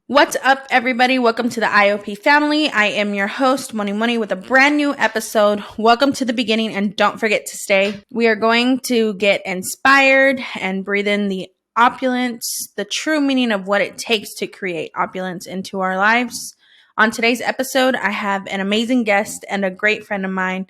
What's up, everybody? Welcome to the IOP family. I am your host, Moni-Moni, with a brand new episode. Welcome to the beginning, and don't forget to stay. We are going to get inspired and breathe in the opulence, the true meaning of what it takes to create opulence into our lives. On today's episode, I have an amazing guest and a great friend of mine,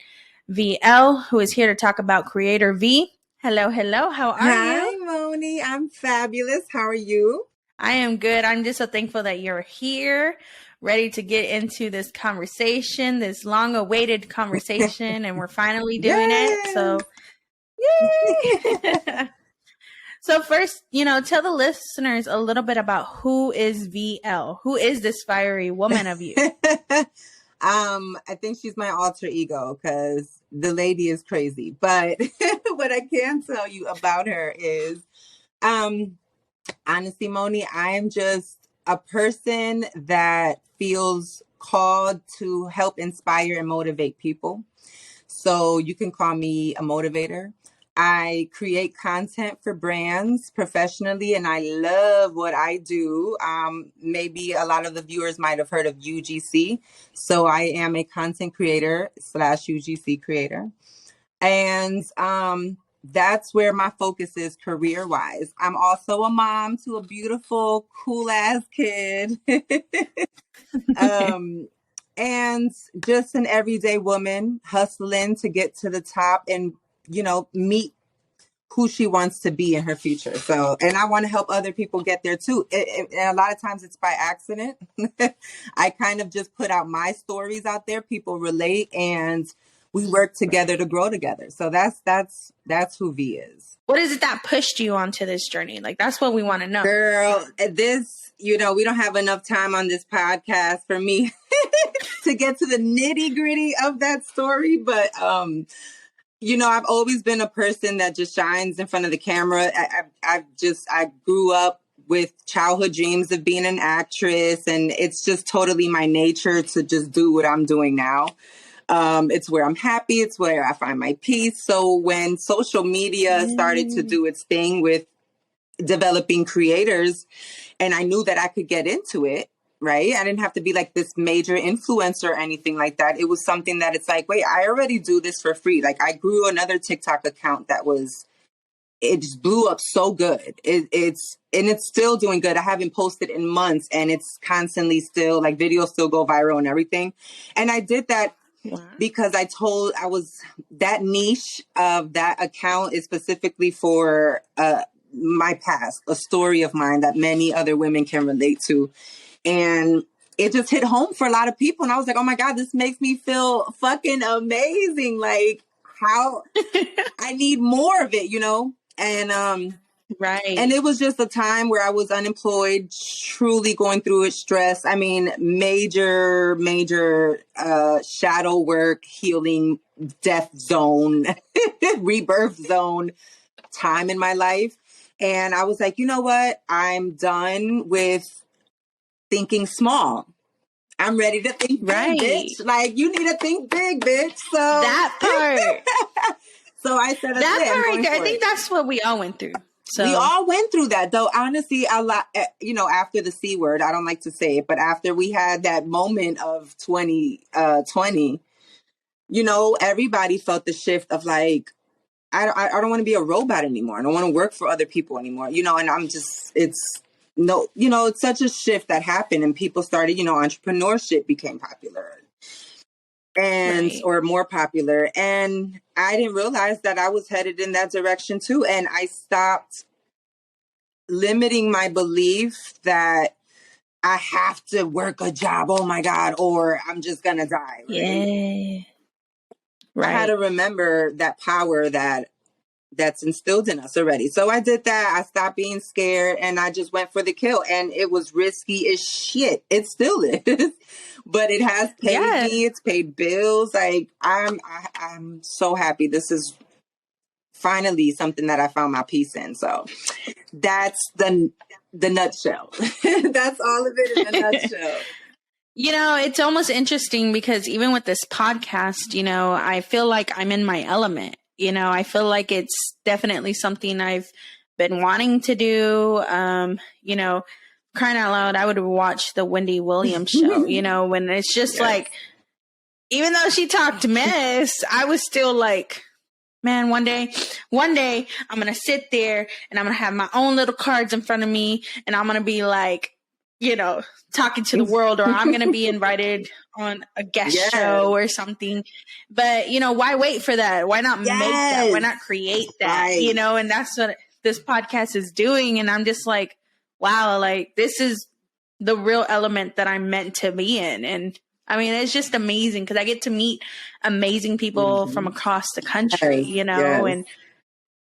Vee Elle, who is here to talk about Creator Vee. Hello, hello. How are Hi, you? Moni. I'm fabulous. How are you? I am good. I'm just so thankful that you're here, ready to get into this conversation, this long awaited conversation, and we're finally doing it. Yes. So, yay! So, first, tell the listeners a little bit about who is Vee Elle. Who is this fiery woman of you? I think she's my alter ego because the lady is crazy. But what I can tell you about her is, honestly, Moni, I'm just a person that feels called to help inspire and motivate people. So you can call me a motivator. I create content for brands professionally, and I love what I do. Maybe a lot of the viewers might have heard of UGC. So I am a content creator / UGC creator. And that's where my focus is career wise. I'm also a mom to a beautiful, cool ass kid. um, and just an everyday woman hustling to get to the top and, meet who she wants to be in her future. So, and I want to help other people get there too. And a lot of times it's by accident. I kind of just put out my stories out there. People relate and we work together to grow together. So that's who Vee is. What is it that pushed you onto this journey? Like, that's what we want to know. Girl, we don't have enough time on this podcast for me to get to the nitty gritty of that story. But, I've always been a person that just shines in front of the camera. I grew up with childhood dreams of being an actress, and it's just totally my nature to just do what I'm doing now. It's where I'm happy. It's where I find my peace. So when social media started to do its thing with developing creators, and I knew that I could get into it, right? I didn't have to be like this major influencer or anything like that. It was something that it's like, wait, I already do this for free. Like I grew another TikTok account it just blew up so good. It's still doing good. I haven't posted in months, and it's constantly still like videos still go viral and everything. And I did that because I was that niche of that account is specifically for my past, a story of mine that many other women can relate to. And it just hit home for a lot of people. And I was like, oh my God, this makes me feel fucking amazing. Like how I need more of it, And Right. And it was just a time where I was unemployed, truly going through it, stress. I mean, major shadow work, healing, death zone, rebirth zone time in my life. And I was like, you know what? I'm done with thinking small. I'm ready to think big, bitch. Like, you need to think big, bitch. So that part. So I said, that part right there, I think that's what we all went through. So we all went through that, though. Honestly, a lot, after the C word, I don't like to say it, but after we had that moment of 2020, everybody felt the shift of like, I don't want to be a robot anymore. I don't want to work for other people anymore, and I'm just, it's such a shift that happened, and people started, entrepreneurship became popular or more popular. And I didn't realize that I was headed in that direction too. And I stopped limiting my belief that I have to work a job, oh my God, or I'm just going to die. Right? Yeah. Right. I had to remember that power that's instilled in us already. So I did that. I stopped being scared and I just went for the kill. And it was risky as shit. It still is. But it has paid me. It's paid bills. Like I'm so happy. This is finally something that I found my peace in. So that's the nutshell. That's all of it in a nutshell. It's almost interesting because even with this podcast, I feel like I'm in my element. I feel like it's definitely something I've been wanting to do. crying out loud, I would watch the Wendy Williams show, you know, when it's just like, even though she talked mess, I was still like, man, one day I'm going to sit there and I'm going to have my own little cards in front of me and I'm going to be like, you know, talking to the world, or I'm going to be invited on a guest show or something. But, you know, why wait for that? Why not make that? Why not create that? You know, and that's what this podcast is doing. And I'm just like, wow, like this is the real element that I'm meant to be in. And I mean, it's just amazing because I get to meet amazing people from across the country, you know, and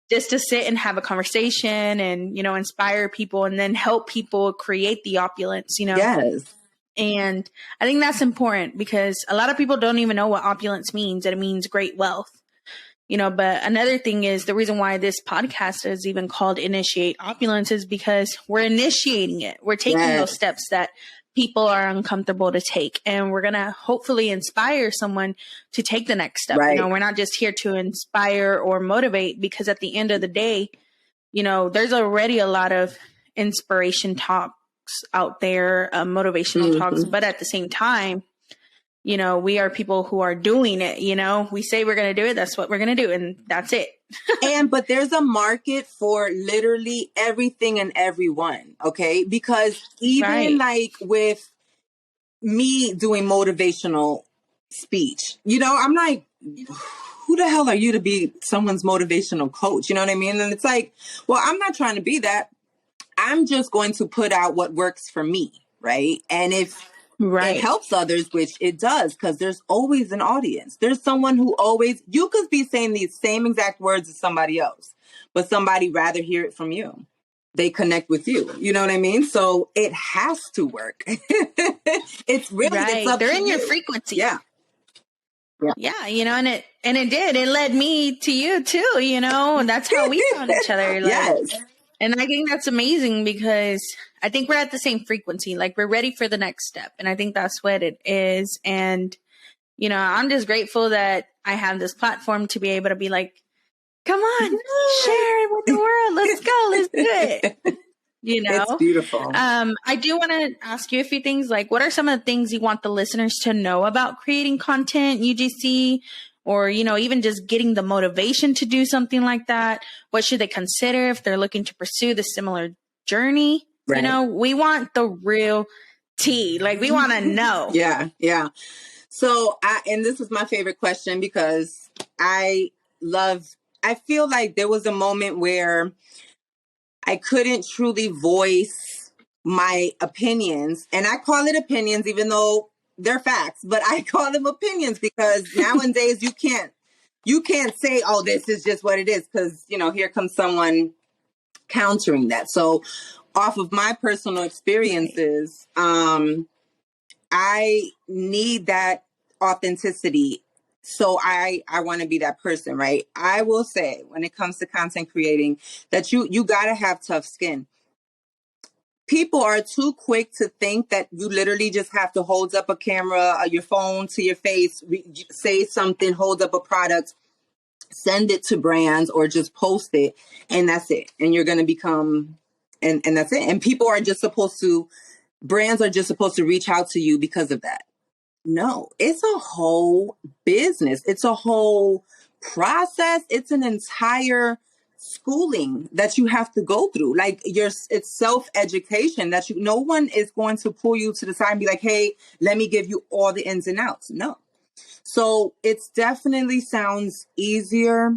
just to sit and have a conversation and, you know, inspire people and then help people create the opulence, you know. And I think that's important because a lot of people don't even know what opulence means, and it means great wealth, you know. But another thing is the reason why this podcast is even called Initiate Opulence is because we're initiating it. We're taking those steps that people are uncomfortable to take, and we're going to hopefully inspire someone to take the next step. You know, we're not just here to inspire or motivate, because at the end of the day, you know, there's already a lot of inspiration talks out there, motivational talks, but at the same time, you know, we are people who are doing it. You know, we say we're going to do it. That's what we're going to do. And that's it. But there's a market for literally everything and everyone. Okay. Because even like with me doing motivational speech, you know, I'm like, who the hell are you to be someone's motivational coach? You know what I mean? And it's like, well, I'm not trying to be that. I'm just going to put out what works for me. Right. And if it helps others, which it does, because there's always an audience. There's someone who always, you could be saying these same exact words as somebody else, but somebody rather hear it from you. They connect with you. You know what I mean? So it has to work. It's really, it's up they're to in you. Your frequency. Yeah. You know, and it did. It led me to you too, you know, and that's how we found each other. Like, and I think that's amazing because I think we're at the same frequency. Like, we're ready for the next step. And I think that's what it is. And, you know, I'm just grateful that I have this platform to be able to be like, come on, share it with the world. Let's go. Let's do it. You know, it's beautiful. I do want to ask you a few things. Like, what are some of the things you want the listeners to know about creating content, UGC, or, you know, even just getting the motivation to do something like that? What should they consider if they're looking to pursue the similar journey? You know, we want the real tea. Like, we want to know. Yeah. So and this is my favorite question because I feel like there was a moment where I couldn't truly voice my opinions, and I call it opinions, even though they're facts, but I call them opinions because nowadays you can't say, oh, this is just what it is. Cause you know, here comes someone countering that. So off of my personal experiences, I need that authenticity. So I want to be that person, right? I will say when it comes to content creating that you got to have tough skin. People are too quick to think that you literally just have to hold up a camera, your phone to your face, say something, hold up a product, send it to brands or just post it. And that's it. And you're going to become, and that's it. And people are just brands are just supposed to reach out to you because of that. No, it's a whole business. It's a whole process. It's an entire schooling that you have to go through. Like it's self-education that no one is going to pull you to the side and be like, hey, let me give you all the ins and outs. No. So it's definitely sounds easier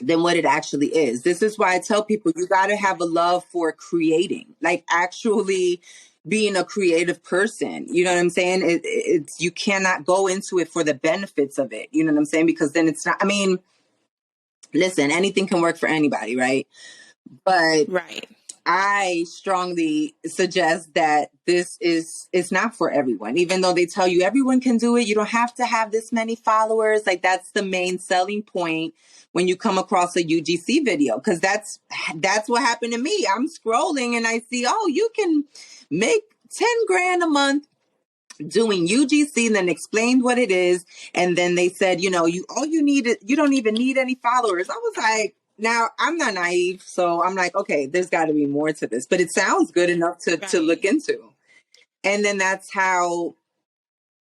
than what it actually is. This is why I tell people you got to have a love for creating, like actually being a creative person. You know what I'm saying? It's you cannot go into it for the benefits of it. You know what I'm saying? Because then it's not, I mean, listen, anything can work for anybody, right? But I strongly suggest that it's not for everyone, even though they tell you everyone can do it. You don't have to have this many followers. Like that's the main selling point when you come across a UGC video, because that's what happened to me. I'm scrolling and I see, oh, you can make 10 grand a month doing UGC, and then explained what it is. And then they said, you know, you don't even need any followers. I was like, now I'm not naive, so I'm like, okay, there's got to be more to this, but it sounds good enough to look into. And then that's how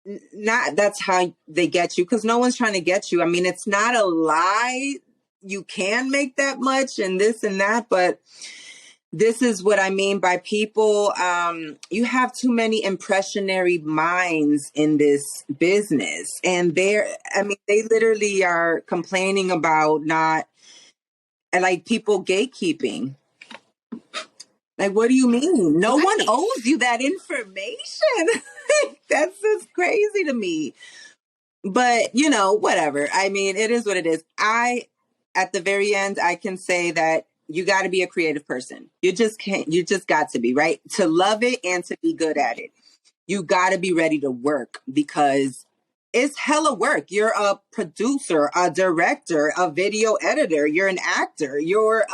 they get you, because no one's trying to get you. I mean, it's not a lie. You can make that much and this and that, but this is what I mean by people. You have too many impressionary minds in this business, and they literally are complaining about not, like, people gatekeeping. Like, what do you mean? No one owes you that information. That's just crazy to me. But, whatever. I mean, it is what it is. At the very end, I can say that you got to be a creative person. You just got to be, right? To love it and to be good at it. You got to be ready to work, because it's hella work. You're a producer, a director, a video editor. You're an actor. You're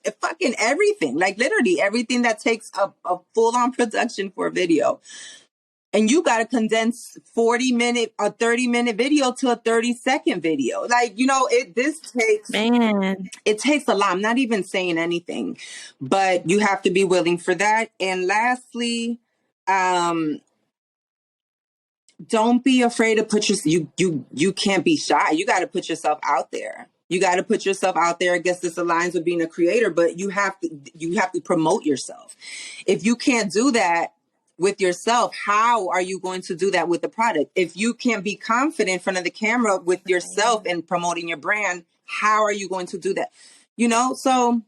a fucking everything. Like, literally everything that takes a full-on production for a video. And you got to condense 40-minute or 30-minute video to a 30-second video. Like, it takes a lot. I'm not even saying anything, but you have to be willing for that. And lastly, don't be afraid to you can't be shy. You got to put yourself out there. You got to put yourself out there. I guess this aligns with being a creator, but you have to promote yourself. If you can't do that with yourself, how are you going to do that with the product? If you can't be confident in front of the camera with yourself and promoting your brand, how are you going to do that? So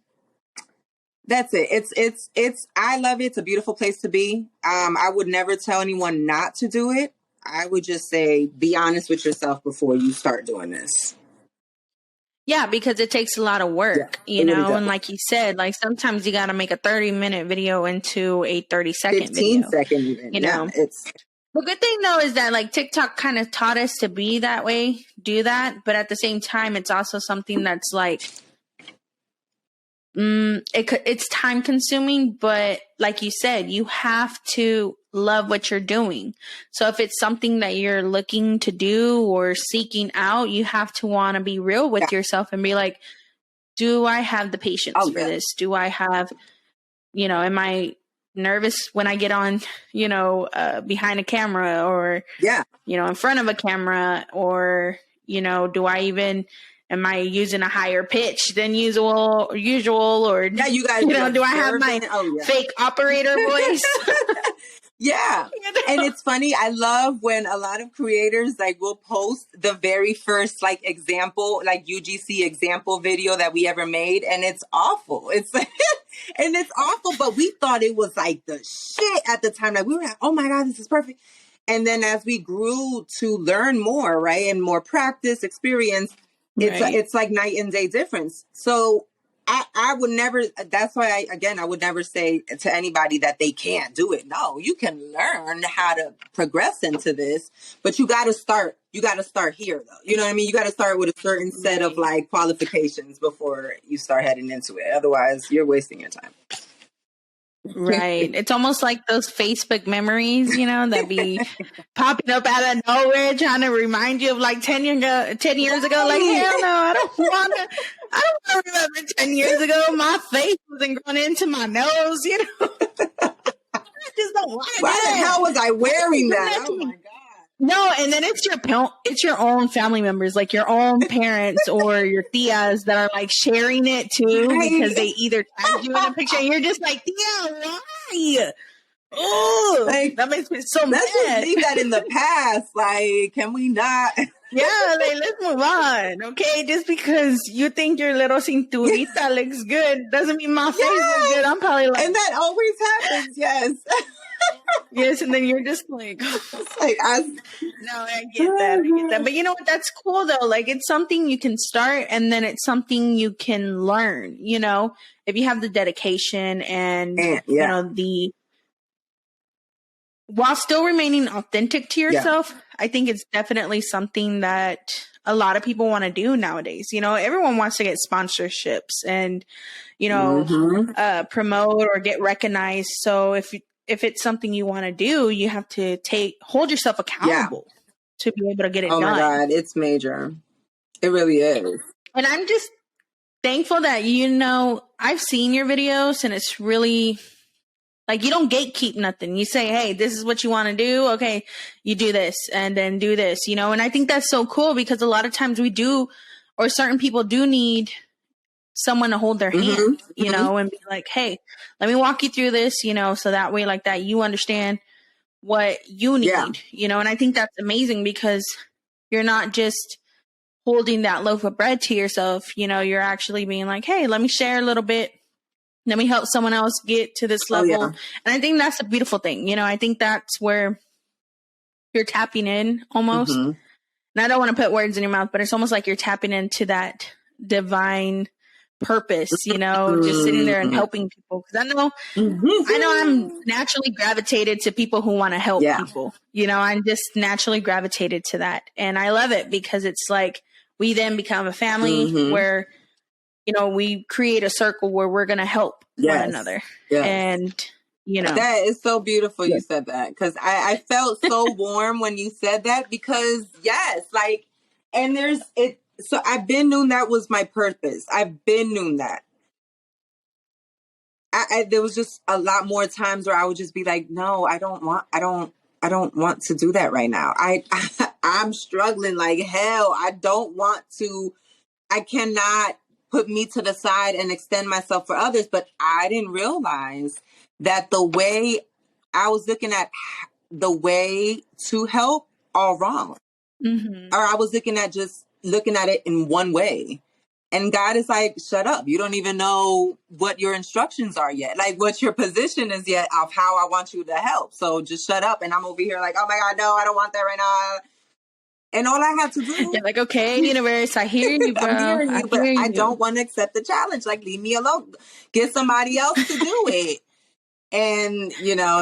that's it. I love it. It's a beautiful place to be. I would never tell anyone not to do it. I would just say, be honest with yourself before you start doing this. Yeah, because it takes a lot of work, really and like you said, like sometimes you got to make a 30-minute video into a 30-second 15-second even. It's the good thing though is that like TikTok kind of taught us to be that way, do that, but at the same time, it's also something that's like, it's time consuming, but like you said, you have to love what you're doing. So if it's something that you're looking to do or seeking out, you have to want to be real with yourself and be like, do I have the patience for this? Do I have, am I nervous when I get on, behind a camera or, in front of a camera, or, do I even, am I using a higher pitch than usual, or you guys, do I have my fake operator voice? Yeah. And it's funny. I love when a lot of creators will post the very first example, UGC example video that we ever made. And it's awful. It's and it's awful, but we thought it was the shit at the time. We were like, oh my God, this is perfect. And then as we grew to learn more, right, and more practice, experience, it's like night and day difference. So I would never, that's why I would never say to anybody that they can't do it. No, you can learn how to progress into this, but you got to start here though. You know what I mean? You got to start with a certain set of qualifications before you start heading into it. Otherwise you're wasting your time. Right. It's almost like those Facebook memories, that be popping up out of nowhere, trying to remind you of 10 years ago. Like, hell no, I don't want to remember 10 years ago. My face wasn't going into my nose, I just don't want to. Why the hell was I wearing that? Oh my God. No, and then it's your own family members, like your own parents or your tias that are sharing it too, because they either tagged you in a picture and you're just like, tia, why? Oh, that makes me so mad. Let's just leave that in the past. Can we not? Yeah, let's move on, okay? Just because you think your little cinturita looks good doesn't mean my face looks good. I'm probably and that always happens, yes. Yes, and then you're just like, no, I get that. But you know what? That's cool though. It's something you can start, and then it's something you can learn. If you have the dedication and while still remaining authentic to yourself, I think it's definitely something that a lot of people want to do nowadays. Everyone wants to get sponsorships and, promote or get recognized. So if it's something you want to do, you have to hold yourself accountable to be able to get it done. Oh my God, it's major. It really is. And thankful that, I've seen your videos and it's really like, you don't gatekeep nothing. You say, hey, this is what you want to do. Okay, you do this and then do this, and I think that's so cool because a lot of times we do, or certain people do need someone to hold their hand, and be like, hey, let me walk you through this, so that way like that you understand what you need, and I think that's amazing because you're not just holding that loaf of bread to yourself, you're actually being like, hey, let me share a little bit. Let me help someone else get to this level. And I think that's a beautiful thing. I think that's where you're tapping in almost. And I don't want to put words in your mouth, but it's almost like you're tapping into that divine purpose, just sitting there and helping people. Because I know I'm naturally gravitated to people who want to help people. I'm just naturally gravitated to that. And I love it because it's like we then become a family where, we create a circle where we're going to help one another. And, That is so beautiful you said that, because I felt so warm when you said that, because and there's it. So I've been known that was my purpose. I've been known that. There was just a lot more times where I would just be like, no, I don't want to do that right now. I'm struggling like hell. I don't want to. I cannot put me to the side and extend myself for others. But I didn't realize that the way I was looking at the way to help all wrong. Or I was looking at it in one way. And God is like, shut up. You don't even know what your instructions are yet. Like what your position is yet of how I want you to help. So just shut up. And I'm over here like, oh my God, no, I don't want that right now. And all I have to do. You're like, okay, universe, I hear you, bro. I'm hearing you, but I don't want to accept the challenge. Like, leave me alone. Get somebody else to do it. And,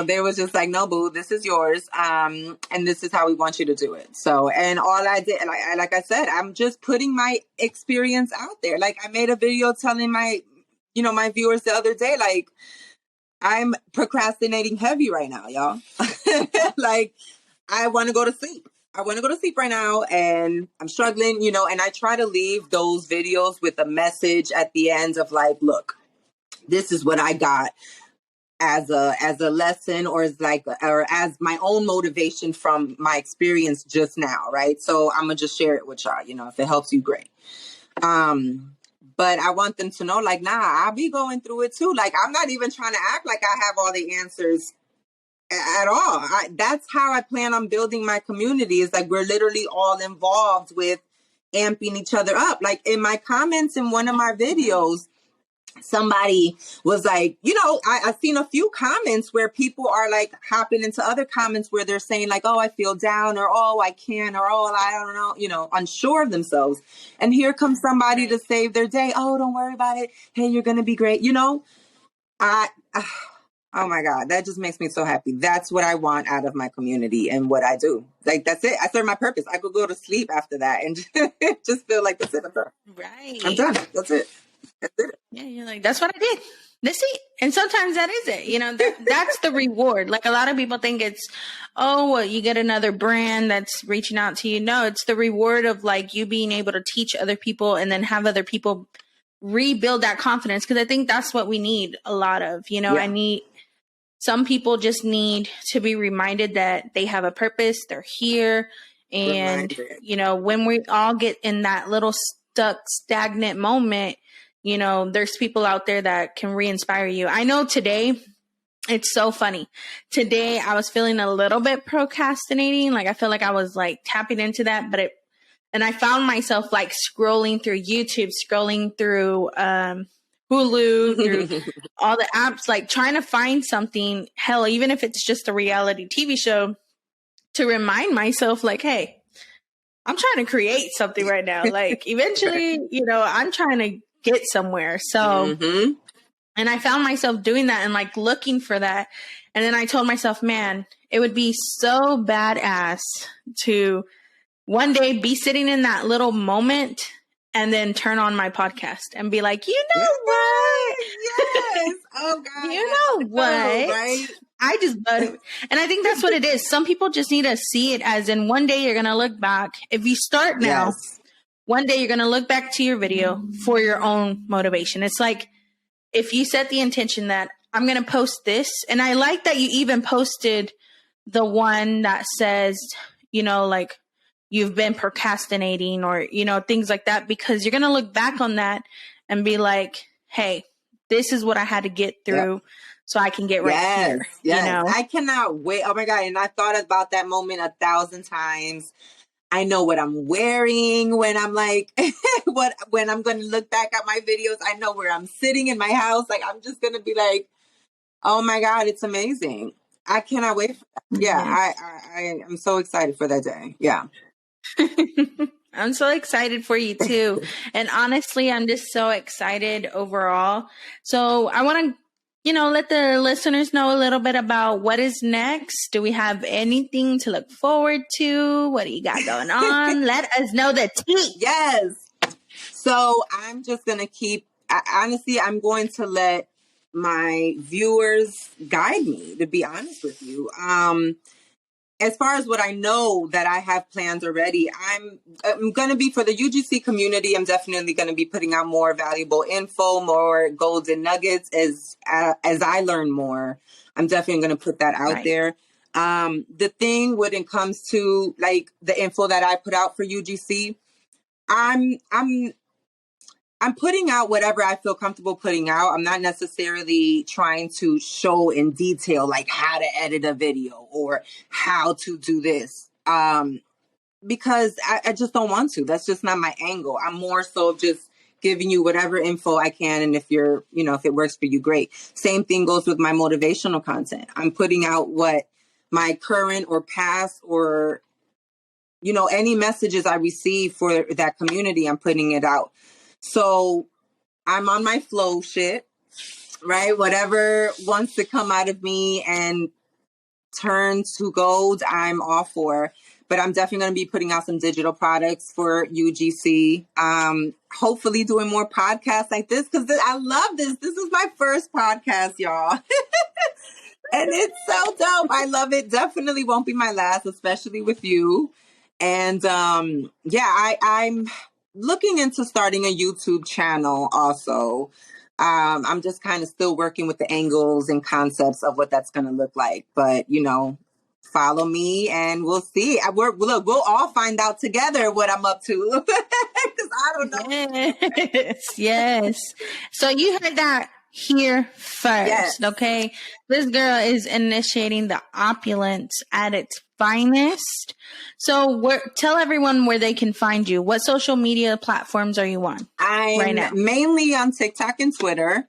they was just like, no, boo, this is yours. And this is how we want you to do it. So, and all I did, like I said, I'm just putting my experience out there. Like I made a video telling my viewers the other day, like, I'm procrastinating heavy right now, y'all. Like, I want to go to sleep. I want to go to sleep right now and I'm struggling, and I try to leave those videos with a message at the end of like, look, this is what I got as a lesson or as my own motivation from my experience just now. Right. So I'm going to just share it with y'all, if it helps you, great. But I want them to know like, nah, I'll be going through it too. Like, I'm not even trying to act like I have all the answers at all. That's how I plan on building my community, is like we're literally all involved with amping each other up. Like in my comments in one of my videos, somebody was like, I've seen a few comments where people are like hopping into other comments where they're saying like, oh, I feel down, or oh, I can't, or oh, I don't know, unsure of themselves. And here comes somebody to save their day. Oh, don't worry about it. Hey, you're going to be great. Oh my God, that just makes me so happy. That's what I want out of my community and what I do. Like, that's it. I serve my purpose. I could go to sleep after that and just feel like that's it. I'm done. Right. I'm done. That's it. That's it. Yeah, you're like, that's what I did. That's it. And sometimes that is it. That's the reward. Like a lot of people think it's, oh, well, you get another brand that's reaching out to you. No, it's the reward of like you being able to teach other people and then have other people rebuild that confidence. Cause I think that's what we need a lot of, some people just need to be reminded that they have a purpose. They're here. And, when we all get in that little stagnant moment, there's people out there that can re-inspire you. I know today, it's so funny. Today, I was feeling a little bit procrastinating. Like, I feel like I was like tapping into that, and I found myself like scrolling through YouTube, scrolling through, Hulu, through all the apps, like trying to find something, hell, even if it's just a reality TV show, to remind myself like, hey, I'm trying to create something right now. Like eventually, I'm trying to get somewhere. So, and I found myself doing that and like looking for that. And then I told myself, man, it would be so badass to one day be sitting in that little moment and then turn on my podcast and be like, what? Yes. Oh God. What? Right? I just, and I think that's what it is. Some people just need to see it as in one day you're going to look back. If you start now, one day you're going to look back to your video for your own motivation. It's like if you set the intention that I'm going to post this, and I like that you even posted the one that says, you know, like you've been procrastinating or, you know, things like that, because you're going to look back on that and be like, hey, this is what I had to get through so I can get right here. Yes. You know? I cannot wait. Oh my God. And I thought about that moment 1,000 times. I know what I'm wearing when I'm like, when I'm going to look back at my videos. I know where I'm sitting in my house. Like, I'm just going to be like, oh my God, it's amazing. I cannot wait for that. Yeah, I am so excited for that day. Yeah. I'm so excited for you too. And honestly, I'm just so excited overall. So I want to, you know, let the listeners know a little bit about what is next. Do we have anything to look forward to? What do you got going on? Let us know the tea. Yes. So I'm just going to honestly, I'm going to let my viewers guide me, to be honest with you. As far as what I know that I have planned already, I'm going to be, for the UGC community, I'm definitely going to be putting out more valuable info, more golden nuggets as I learn more. I'm definitely going to put that out there. The thing when it comes to like the info that I put out for UGC, I'm putting out whatever I feel comfortable putting out. I'm not necessarily trying to show in detail like how to edit a video or how to do this. Because I just don't want to. That's just not my angle. I'm more so just giving you whatever info I can. And if you're, you know, if it works for you, great. Same thing goes with my motivational content. I'm putting out what my current or past or, you know, any messages I receive for that community, I'm putting it out. So I'm on my flow shit, right? Whatever wants to come out of me and turn to gold, I'm all for. But I'm definitely going to be putting out some digital products for UGC. Hopefully doing more podcasts like this because I love this. This is my first podcast, y'all. And it's so dope. I love it. Definitely won't be my last, especially with you. And I'm looking into starting a YouTube channel also. I'm just kind of still working with the angles and concepts of what that's going to look like. But, you know, follow me and we'll see. We'll all find out together what I'm up to. Because I don't know. Yes. So you heard that here first, okay? This girl is initiating the opulence at its finest. So tell everyone where they can find you. What social media platforms are you on right now? I'm mainly on TikTok and Twitter.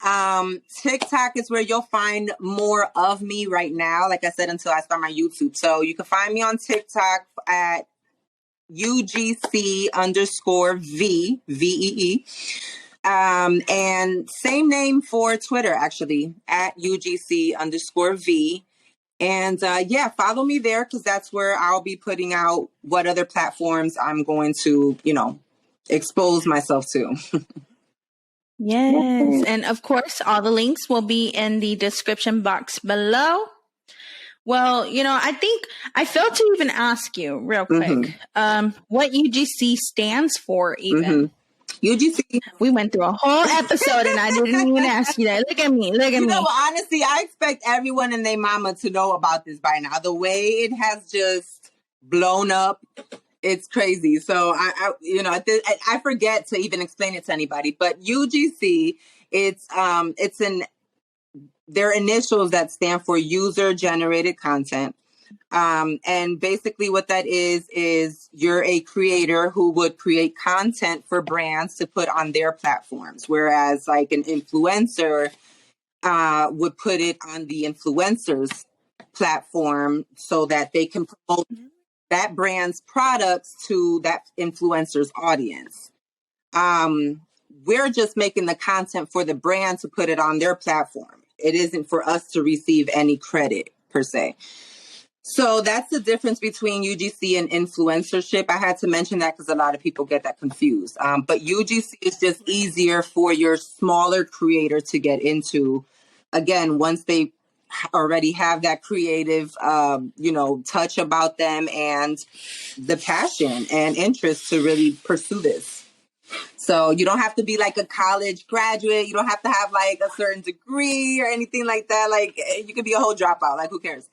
TikTok is where you'll find more of me right now, like I said, until I start my YouTube. So you can find me on TikTok at UGC_Vee, VEE. And same name for Twitter, actually, at UGC_Vee. And follow me there because that's where I'll be putting out what other platforms I'm going to, you know, expose myself to. Yes. And of course, all the links will be in the description box below. Well, you know, I think I failed to even ask you real quick, what UGC stands for even. UGC. We went through a whole episode and I didn't even ask you that. Look at me. You know, honestly, I expect everyone and their mama to know about this by now. The way it has just blown up, it's crazy. So I forget to even explain it to anybody. But UGC, it's their initials that stand for user generated content. And basically what that is you're a creator who would create content for brands to put on their platforms. Whereas like an influencer would put it on the influencer's platform so that they can promote that brand's products to that influencer's audience. We're just making the content for the brand to put it on their platform. It isn't for us to receive any credit per se. So that's the difference between UGC and influencership. I had to mention that because a lot of people get that confused. But UGC is just easier for your smaller creator to get into. Again, once they already have that creative, touch about them and the passion and interest to really pursue this. So you don't have to be like a college graduate. You don't have to have like a certain degree or anything like that. Like you could be a whole dropout. Like who cares?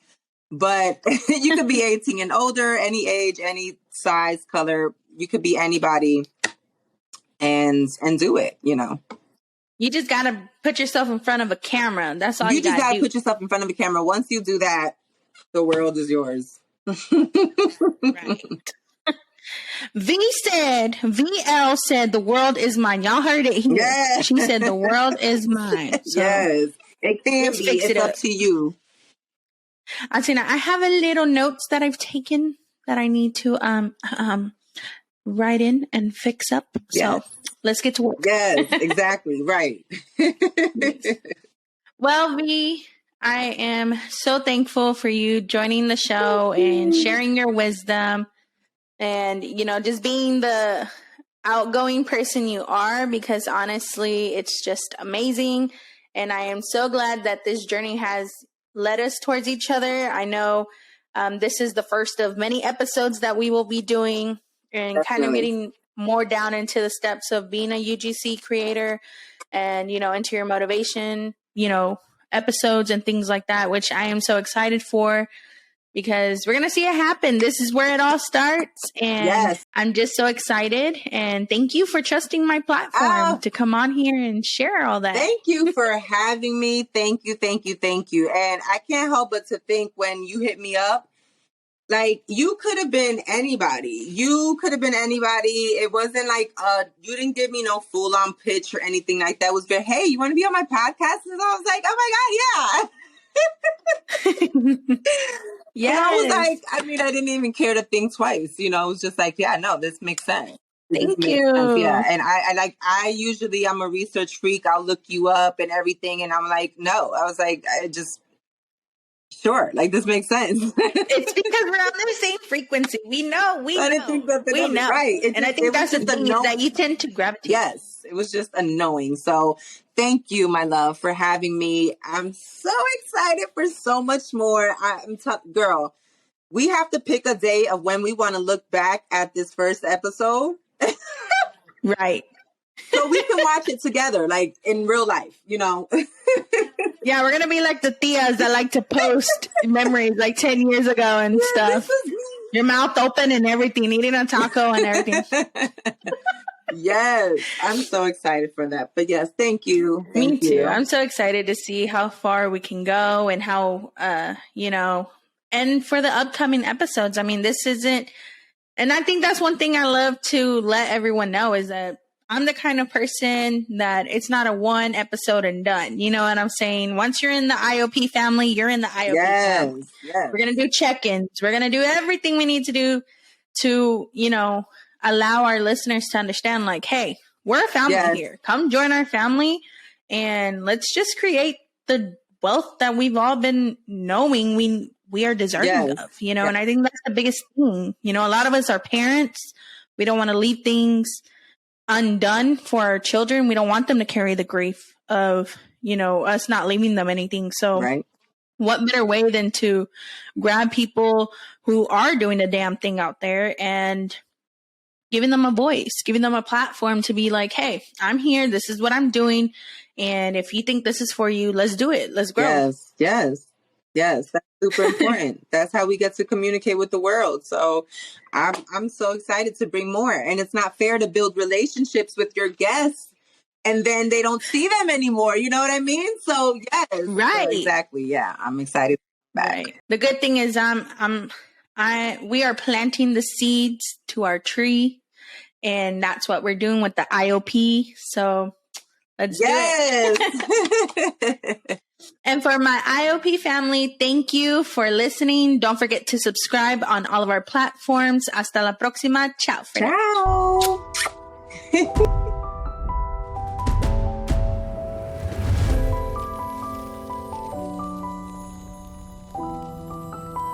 But you could be 18 and older, any age, any size, color. You could be anybody and do it, You just got to put yourself in front of a camera. That's all You just got to do. put yourself in front of a camera. Once you do that, the world is yours. Right. Vee Elle said, the world is mine. Y'all heard it here. Yes. She said, the world is mine. So yes. It can be. It's up to you. Atina, I have a little notes that I've taken that I need to write in and fix up. Yes. So let's get to work. Yes, exactly. Right. Well, Vee, I am so thankful for you joining the show and sharing your wisdom and, just being the outgoing person you are, because honestly, it's just amazing. And I am so glad that this journey has led us towards each other. I know this is the first of many episodes that we will be doing and Definitely. kind of getting more down into the steps of being a UGC creator and, into your motivation, episodes and things like that, which I am so excited for because we're going to see it happen. This is where it all starts. And yes. I'm just so excited. And thank you for trusting my platform to come on here and share all that. Thank you for having me. Thank you. Thank you. Thank you. And I can't help but to think when you hit me up, like you could have been anybody. It wasn't like you didn't give me no full on pitch or anything like that. It was very, hey, you want to be on my podcast? And I was like, oh my God, yeah. Yeah. And I was like, I didn't even care to think twice. It was just like, yeah, no, this makes sense. Thank you. Yeah. And I usually, I'm a research freak. I'll look you up and everything. And I'm like, no, I was like, sure, like this makes sense. It's because we're on the same frequency. We know. I think that we know. Right. And I think that's the thing is that you tend to gravitate. Yes. It was just a knowing. So thank you, my love, for having me. I'm so excited for so much more. Girl, we have to pick a day of when we want to look back at this first episode. Right. So we can watch it together, like in real life, Yeah, we're going to be like the tias that like to post memories like 10 years ago and stuff. Your mouth open and everything, eating a taco and everything. Yes, I'm so excited for that. But yes, thank you. Me too. I'm so excited to see how far we can go and how, and for the upcoming episodes. This isn't, and I think that's one thing I love to let everyone know is that I'm the kind of person that it's not a one episode and done. You know what I'm saying? Once you're in the IOP family, you're in the IOP family. Yes. We're going to do check-ins. We're going to do everything we need to do to, allow our listeners to understand like, hey, we're a family here. Come join our family and let's just create the wealth that we've all been knowing we are deserving of, and I think that's the biggest thing. A lot of us are parents. We don't want to leave things undone for our children. We don't want them to carry the grief of, us not leaving them anything. So what better way than to grab people who are doing the damn thing out there and giving them a voice, giving them a platform to be like, hey, I'm here. This is what I'm doing. And if you think this is for you, let's do it. Let's grow. Yes. That's super important. That's how we get to communicate with the world. So I'm so excited to bring more. And it's not fair to build relationships with your guests and then they don't see them anymore. You know what I mean? So yes. Right. So exactly. Yeah. I'm excited. Right. The good thing is we are planting the seeds to our tree, and that's what we're doing with the IOP. So let's do it. And for my IOP family, thank you for listening. Don't forget to subscribe on all of our platforms. Hasta la próxima. Ciao. Ciao.